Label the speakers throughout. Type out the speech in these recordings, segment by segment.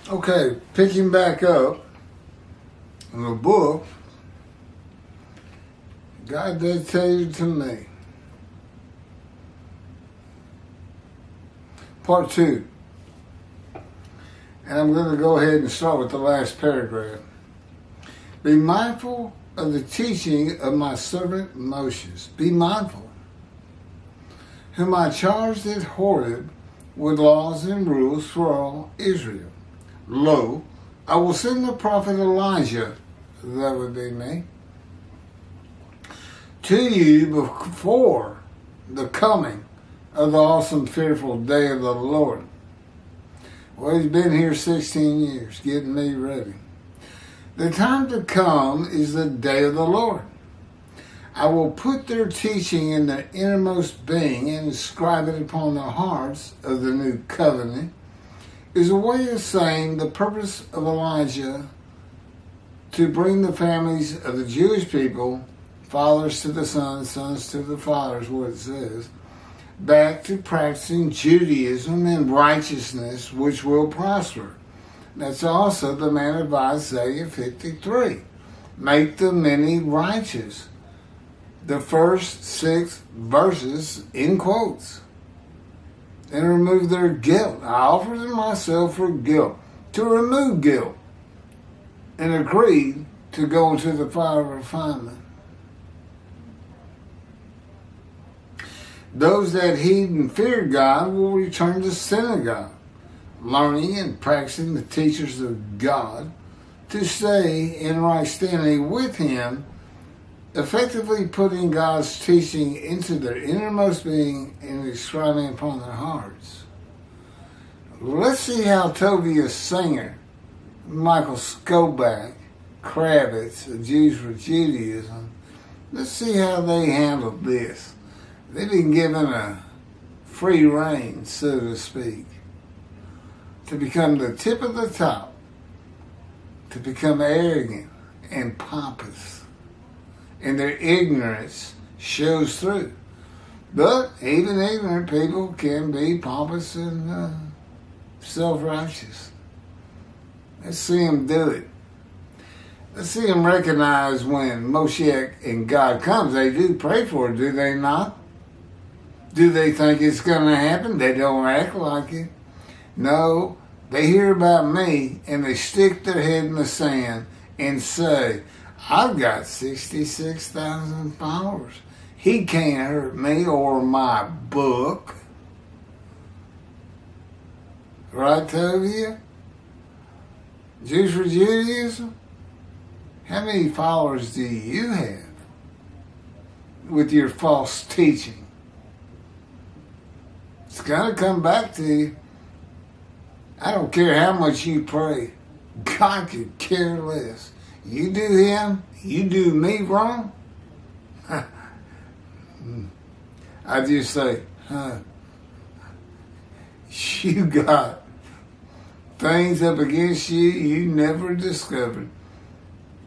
Speaker 1: Okay, picking back up in the book, God dictated to me. Part 2. And I'm going to go ahead and start with the last paragraph. Be mindful of the teaching of my servant Moses. Be mindful, whom I charged at Horeb with laws and rules for all Israel. Lo, I will send the prophet Elijah, that would be me, to you before the coming of the awesome, fearful day of the Lord. Well, he's been here 16 years, getting me ready. The time to come is the day of the Lord. I will put their teaching in their innermost being and inscribe it upon the hearts of the new covenant, is a way of saying the purpose of Elijah to bring the families of the Jewish people, fathers to the sons, sons to the fathers, what it says, back to practicing Judaism and righteousness, which will prosper. That's also the man of Isaiah 53. Make the many righteous. The first 6 verses in quotes. And remove their guilt. I offer them myself for guilt. To remove guilt. And agreed to go into the fire of refinement. Those that heed and fear God will return to synagogue, learning and practicing the teachers of God to stay in right standing with Him, effectively putting God's teaching into their innermost being and inscribing upon their hearts. Let's see how Tobias Singer, Michael Skoback, Kravitz, the Jews for Judaism, let's see how they handled this. They've been given a free rein, so to speak, to become the tip of the top, to become arrogant and pompous. And their ignorance shows through. But even ignorant people can be pompous and self-righteous. Let's see them do it. Let's see them recognize when Moshiach and God comes. They do pray for it, do they not? Do they think it's going to happen? They don't act like it. No, they hear about me and they stick their head in the sand and say, I've got 66,000 followers. He can't hurt me or my book. Right, Tovia? Jews for Judaism? How many followers do you have with your false teaching? It's going to come back to you. I don't care how much you pray. God could care less. You do him, you do me wrong. I just say, you got things up against you you never discovered.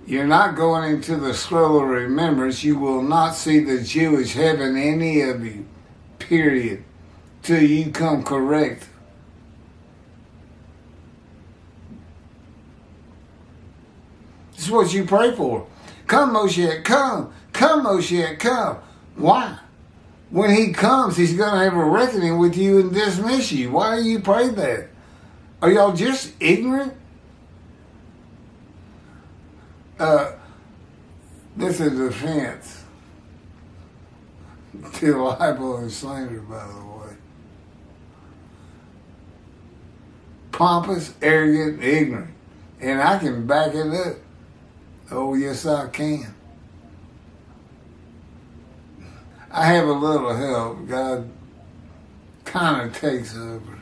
Speaker 1: You're not going into the scroll of remembrance. You will not see the Jewish heaven, any of you, period, till you come correct. This is what you pray for. Come, Moshiach, come. Come, Moshiach, come. Why? When he comes, he's going to have a reckoning with you and dismiss you. Why do you pray that? Are y'all just ignorant? This is a defense to libel and slander, by the way. Pompous, arrogant, ignorant. And I can back it up. Oh, yes, I can. I have a little help. God kind of takes over.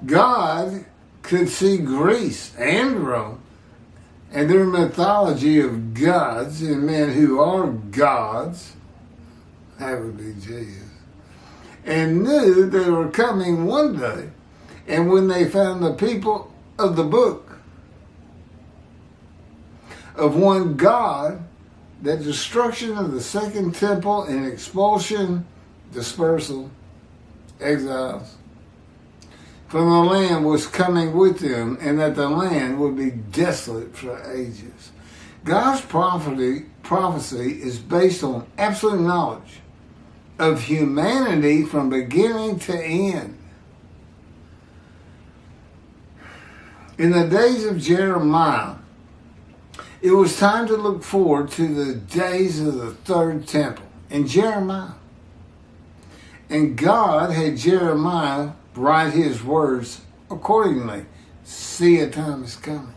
Speaker 1: God could see Greece and Rome and their mythology of gods and men who are gods, that would be Jesus, and knew they were coming one day. And when they found the people of the book, of one God, that destruction of the second temple and expulsion, dispersal, exiles from the land was coming with them, and that the land would be desolate for ages. God's prophecy is based on absolute knowledge of humanity from beginning to end. In the days of Jeremiah, it was time to look forward to the days of the third temple in Jeremiah. And God had Jeremiah write his words accordingly. See, a time is coming.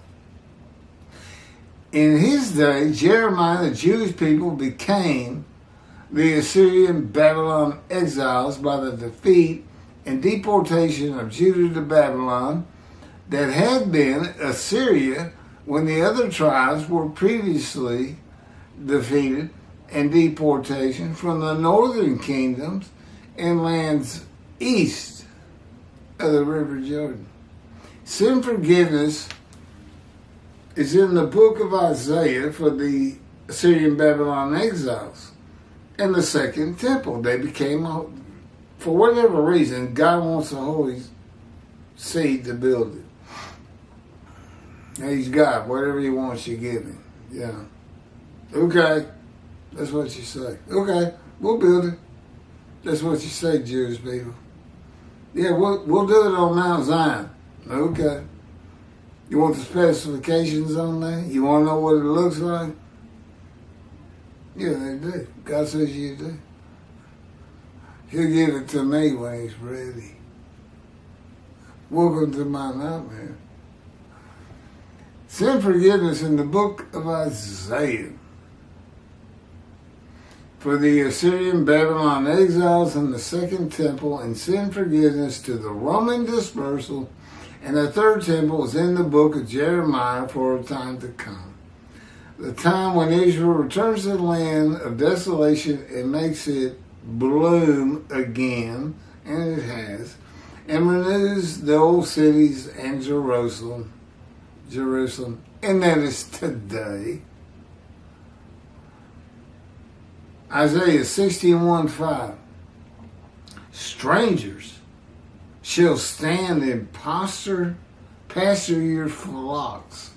Speaker 1: In his day, Jeremiah, the Jewish people, became the Assyrian Babylon exiles by the defeat and deportation of Judah to Babylon that had been Assyria when the other tribes were previously defeated, and deportation from the northern kingdoms and lands east of the River Jordan. Sin forgiveness is in the book of Isaiah for the Assyrian Babylon exiles and the second temple. They became, for whatever reason, God wants the holy seed to build it. He's God. Whatever he wants, you give him. Yeah. Okay. That's what you say. Okay. We'll build it. That's what you say, Jewish people. Yeah, we'll do it on Mount Zion. Okay. You want the specifications on that? You want to know what it looks like? Yeah, they do. God says you do. He'll give it to me when he's ready. Welcome to my nightmare. Sin forgiveness in the book of Isaiah for the Assyrian Babylon exiles in the second temple, and sin forgiveness to the Roman dispersal, and the third temple is in the book of Jeremiah for a time to come. The time when Israel returns to the land of desolation and makes it bloom again, and it has, and renews the old cities and Jerusalem, and that is today. Isaiah 61:5. Strangers shall stand and pasture your flocks.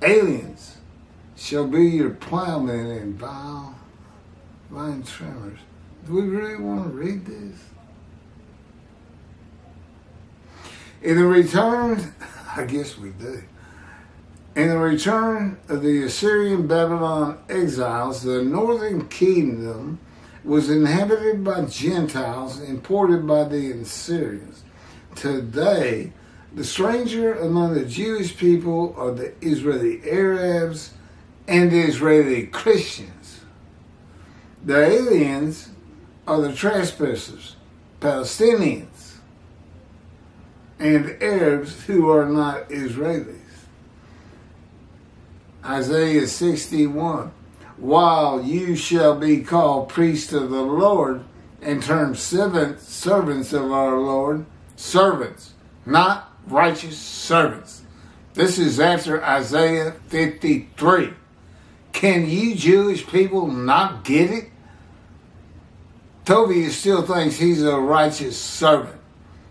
Speaker 1: Aliens shall be your plowmen and vine trimmers. Do we really want to read this? In the return, I guess we do. In the return of the Assyrian Babylon exiles, the northern kingdom was inhabited by Gentiles imported by the Assyrians. Today, the stranger among the Jewish people are the Israeli Arabs and the Israeli Christians. The aliens are the trespassers, Palestinians, and Arabs who are not Israelis. Isaiah 61, while you shall be called priests of the Lord and termed servants of our Lord, servants, not righteous servants. This is after Isaiah 53. Can you Jewish people not get it? Tobias still thinks he's a righteous servant.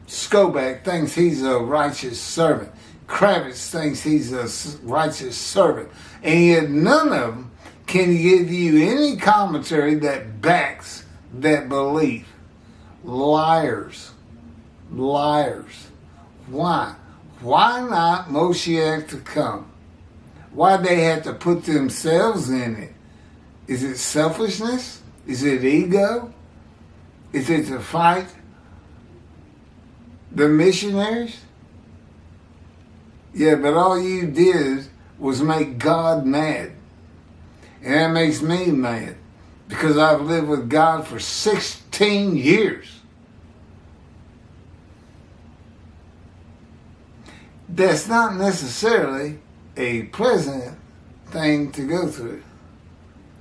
Speaker 1: Skobach thinks he's a righteous servant. Kravitz thinks he's a righteous servant. And yet none of them can give you any commentary that backs that belief. Liars. Liars. Why? Why not Moshiach to come? Why they have to put themselves in it? Is it selfishness? Is it ego? Is it to fight the missionaries? Yeah, but all you did was make God mad. And that makes me mad because I've lived with God for 16 years. That's not necessarily a pleasant thing to go through.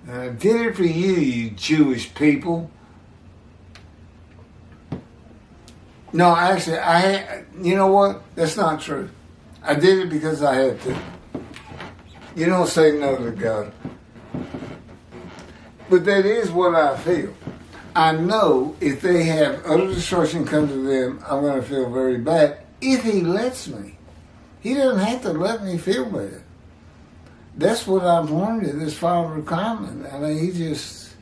Speaker 1: And I did it for you, you Jewish people. No, actually, you know what? That's not true. I did it because I had to. You don't say no to God. But that is what I feel. I know if they have utter destruction come to them, I'm going to feel very bad if he lets me. He doesn't have to let me feel bad. That's what I've learned in this Father Common. I mean, he just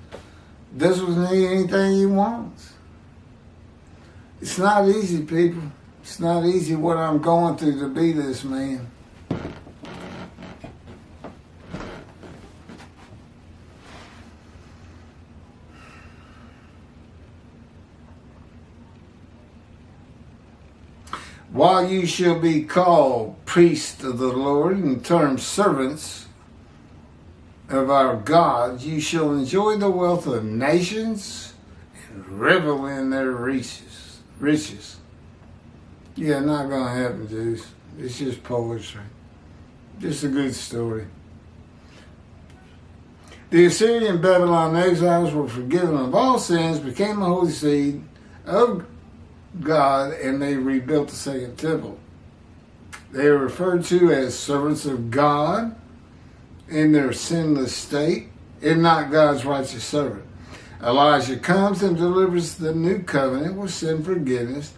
Speaker 1: does with me anything he wants. It's not easy, people. It's not easy what I'm going through to be this man. While you shall be called priests of the Lord and termed servants of our God, you shall enjoy the wealth of nations and revel in their riches. Yeah, not going to happen, Jews. It's just poetry. Just a good story. The Assyrian and Babylon exiles were forgiven of all sins, became a holy seed of God, and they rebuilt the second temple. They are referred to as servants of God in their sinless state, and not God's righteous servant. Elijah comes and delivers the new covenant with sin forgiveness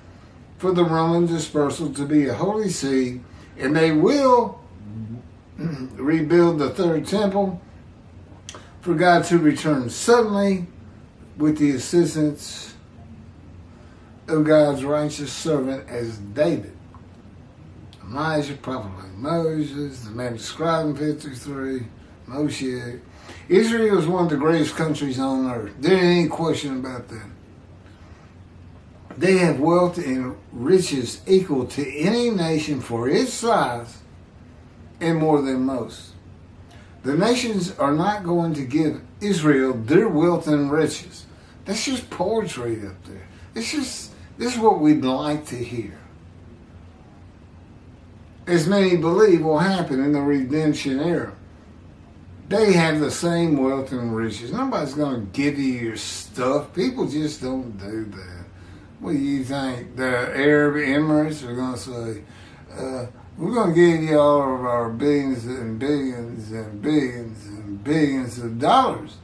Speaker 1: for the Roman dispersal to be a holy seed, and they will rebuild the third temple for God to return suddenly with the assistance of God's righteous servant as David, Elijah, prophet like Moses, the man described in 53, Moshe. Israel is one of the greatest countries on earth. There ain't any question about that. They have wealth and riches equal to any nation for its size and more than most. The nations are not going to give Israel their wealth and riches. That's just poetry up there. This is what we'd like to hear. As many believe will happen in the redemption era. They have the same wealth and riches. Nobody's going to give you your stuff. People just don't do that. What do you think? The Arab Emirates are going to say, we're going to give you all of our billions and billions and billions and billions of dollars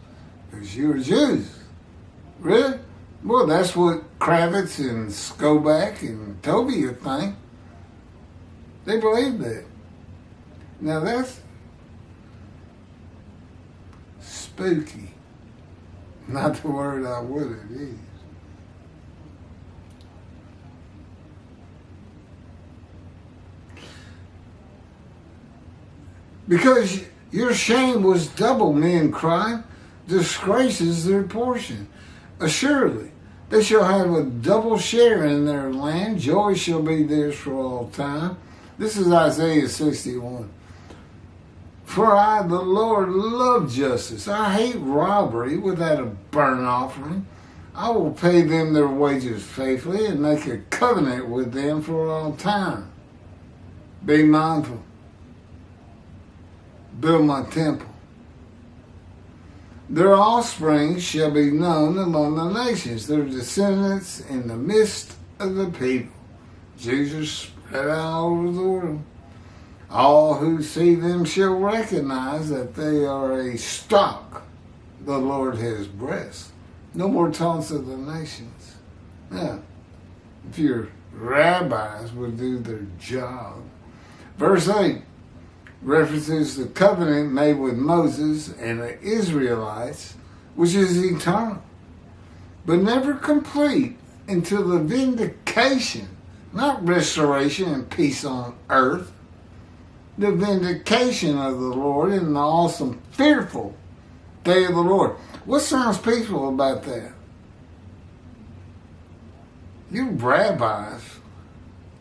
Speaker 1: because you're Jews. Really? Well, that's what Kravitz and Skoback and Tobia think. They believe that. Now that's spooky. Not the word I would have used. Because your shame was double, men cried. Disgrace is their portion. Assuredly, they shall have a double share in their land. Joy shall be theirs for all time. This is Isaiah 61. For I, the Lord, love justice. I hate robbery without a burnt offering. I will pay them their wages faithfully and make a covenant with them for all time. Be mindful. Build my temple. Their offspring shall be known among the nations, their descendants in the midst of the people. Jesus spread out all over the world. All who see them shall recognize that they are a stock the Lord has blessed. No more taunts of the nations. Yeah, if your rabbis would do their job. Verse 8 references the covenant made with Moses and the Israelites, which is eternal, but never complete until the vindication, not restoration and peace on earth, the vindication of the Lord in the awesome, fearful day of the Lord. What sounds peaceful about that? You rabbis,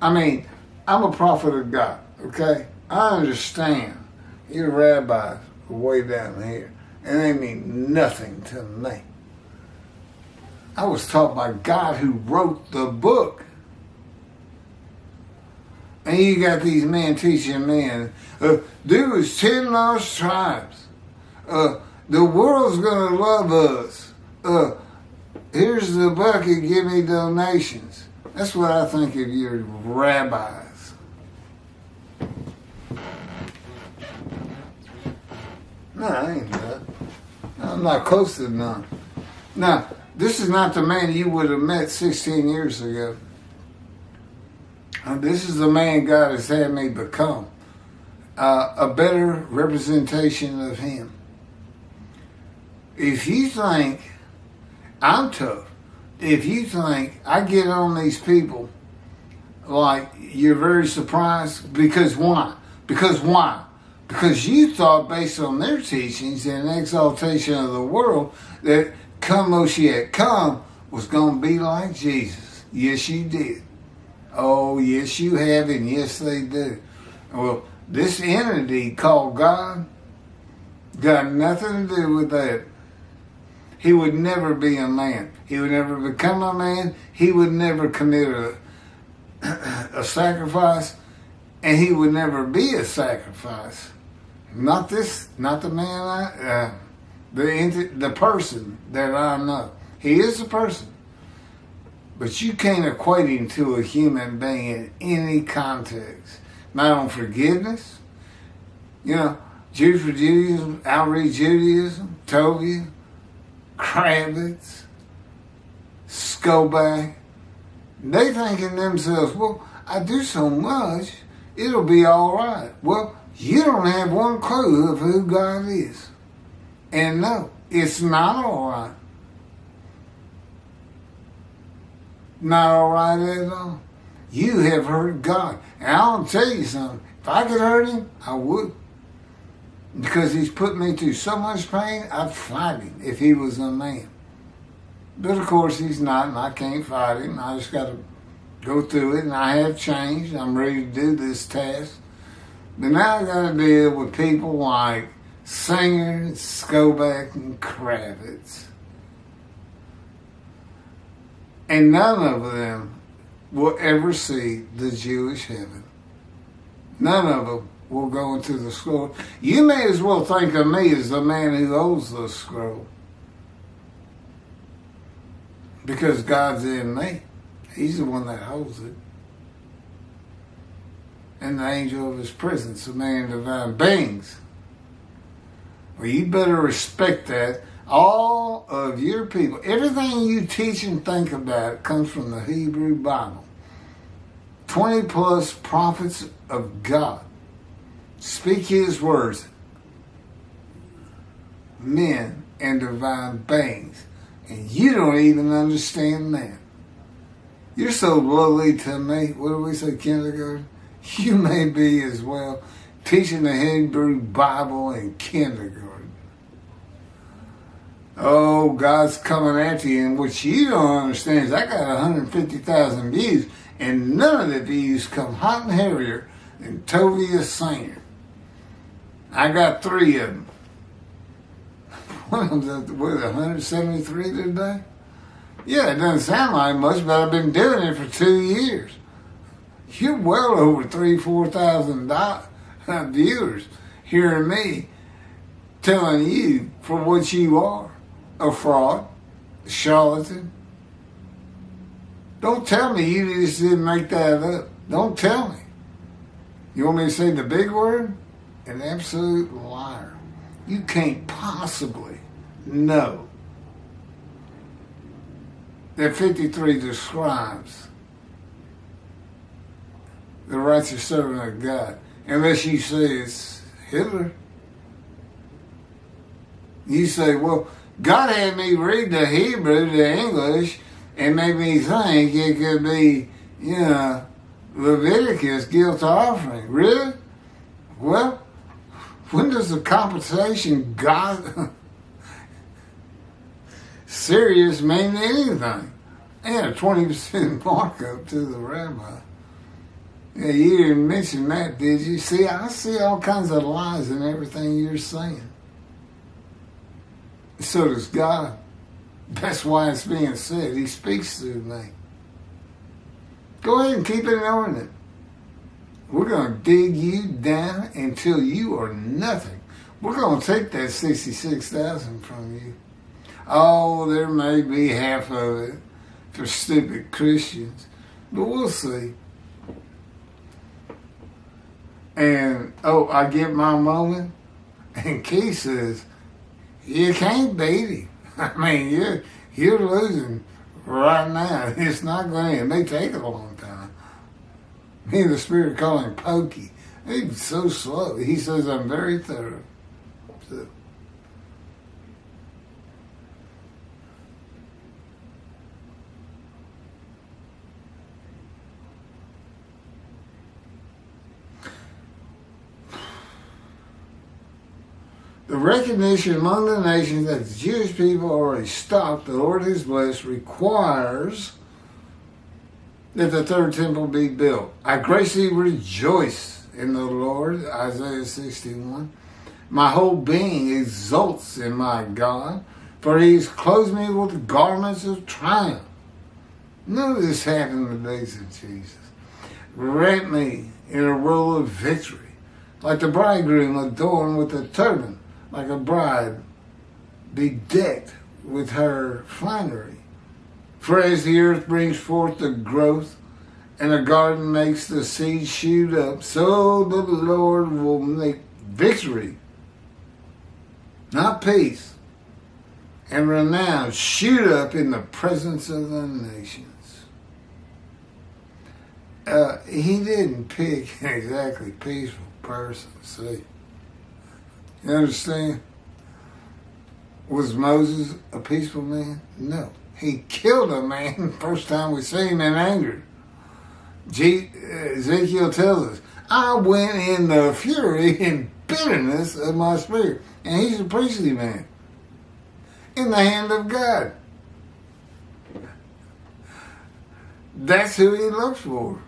Speaker 1: I'm a prophet of God, okay? I understand you rabbis are way down here, and they mean nothing to me. I was taught by God who wrote the book. And you got these men teaching men, do as 10 lost tribes. The world's going to love us. Here's the bucket, give me donations. That's what I think of your rabbis. No, I ain't none. I'm not close to none. Now, this is not the man you would have met 16 years ago. This is the man God has had me become. A better representation of him. If you think I'm tough, if you think I get on these people like you're very surprised, because why? Because why? Because you thought, based on their teachings and exaltation of the world, that come Moshiach, come was going to be like Jesus. Yes, you did. Oh, yes, you have, and yes, they do. Well, this entity called God got nothing to do with that. He would never be a man. He would never become a man. He would never commit a sacrifice, and he would never be a sacrifice. Not the man the person that I know. He is a person. But you can't equate him to a human being in any context. Not on forgiveness. You know, Jews for Judaism, Outreach Judaism, Tovia, Kravitz, Skoback. They thinking themselves, well, I do so much, it'll be all right. Well, you don't have one clue of who God is. And no, it's not all right. Not all right at all. You have hurt God. And I'll tell you something. If I could hurt him, I would. Because he's put me through so much pain, I'd fight him if he was a man. But of course he's not, and I can't fight him. I just got to go through it, and I have changed. I'm ready to do this task. But now I got to deal with people like Singer, Skoback, and Kravitz. And none of them will ever see the Jewish heaven. None of them will go into the scroll. You may as well think of me as the man who holds the scroll. Because God's in me. He's the one that holds it. And the angel of his presence, the man divine beings. Well, you better respect that. All of your people, everything you teach and think about comes from the Hebrew Bible. 20 plus prophets of God speak his words. Men and divine beings. And you don't even understand that. You're so lowly to me. What do we say, kindergarten? You may be as well teaching the Hebrew Bible in kindergarten. Oh, God's coming after you, and what you don't understand is I got 150,000 views, and none of the views come hot and heavier than Tovia Singer. I got 3 of them. One of them, what, 173 today? Yeah, it doesn't sound like much, but I've been doing it for 2 years. You're well over 3,000-4,000 viewers hearing me telling you for what you are. A fraud, a charlatan. Don't tell me you just didn't make that up. Don't tell me. You want me to say the big word? An absolute liar. You can't possibly know that 53 describes the righteous servant of God, unless you say it's Hitler. You say, well, God had me read the Hebrew to English and made me think it could be, Leviticus guilt offering. Really? Well, when does the compensation God serious mean anything? And a 20% markup to the rabbi. Yeah, you didn't mention that, did you? See, I see all kinds of lies in everything you're saying. So does God. That's why it's being said. He speaks through me. Go ahead and keep ignoring it. We're going to dig you down until you are nothing. We're going to take that 66,000 from you. Oh, there may be half of it for stupid Christians, but we'll see. And, I get my moment. And Keith says, you can't beat him. I mean, you're losing right now. It's not going to, it may take a long time. Me and the Spirit call him Pokey. He's so slow. He says, I'm very thorough. So, the recognition among the nations that the Jewish people already stopped, the Lord has blessed, requires that the third temple be built. I greatly rejoice in the Lord, Isaiah 61. My whole being exults in my God, for he has clothed me with garments of triumph. None of this happened in the days of Jesus. Wrap me in a robe of victory, like the bridegroom adorned with a turban, like a bride bedecked with her finery. For as the earth brings forth the growth, and a garden makes the seed shoot up, so the Lord will make victory, not peace, and renown shoot up in the presence of the nations. He didn't pick an exactly peaceful person, see. You understand? Was Moses a peaceful man? No. He killed a man the first time we see him in anger. Ezekiel tells us, I went in the fury and bitterness of my spirit. And he's a priestly man. In the hand of God. That's who he looks for.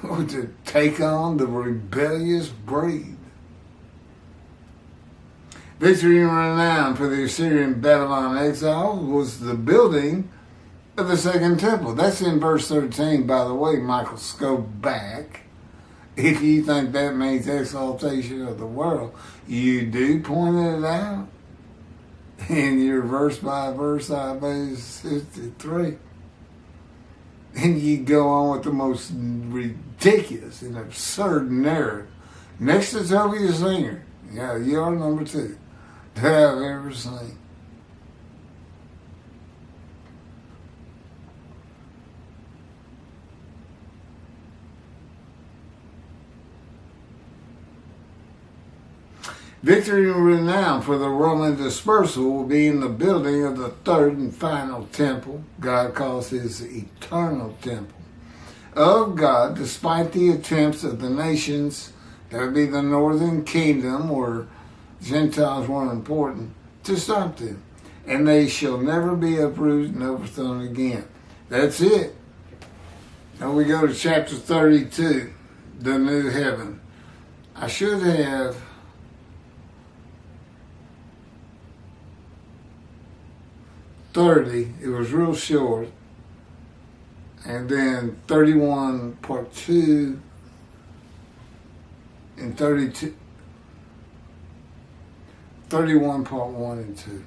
Speaker 1: To take on the rebellious breed. Victory and renown for the Assyrian Babylon exile was the building of the second temple. That's in verse 13, by the way, Michael. Go back. If you think that means exaltation of the world, you do point it out in your verse by verse Isaiah 63. And you go on with the most ridiculous and absurd narrative. Next to Toby the Singer. Yeah, you are number 2 that I've ever seen. Victory and renown for the Roman dispersal will be in the building of the third and final temple, God calls his eternal temple, of God, despite the attempts of the nations, that would be the northern kingdom, where Gentiles weren't important, to stop them. And they shall never be uprooted and overthrown again. That's it. Now we go to chapter 32, the new heaven. I should have 30, it was real short, and then 31 part 2 and 31 part 1 and 2.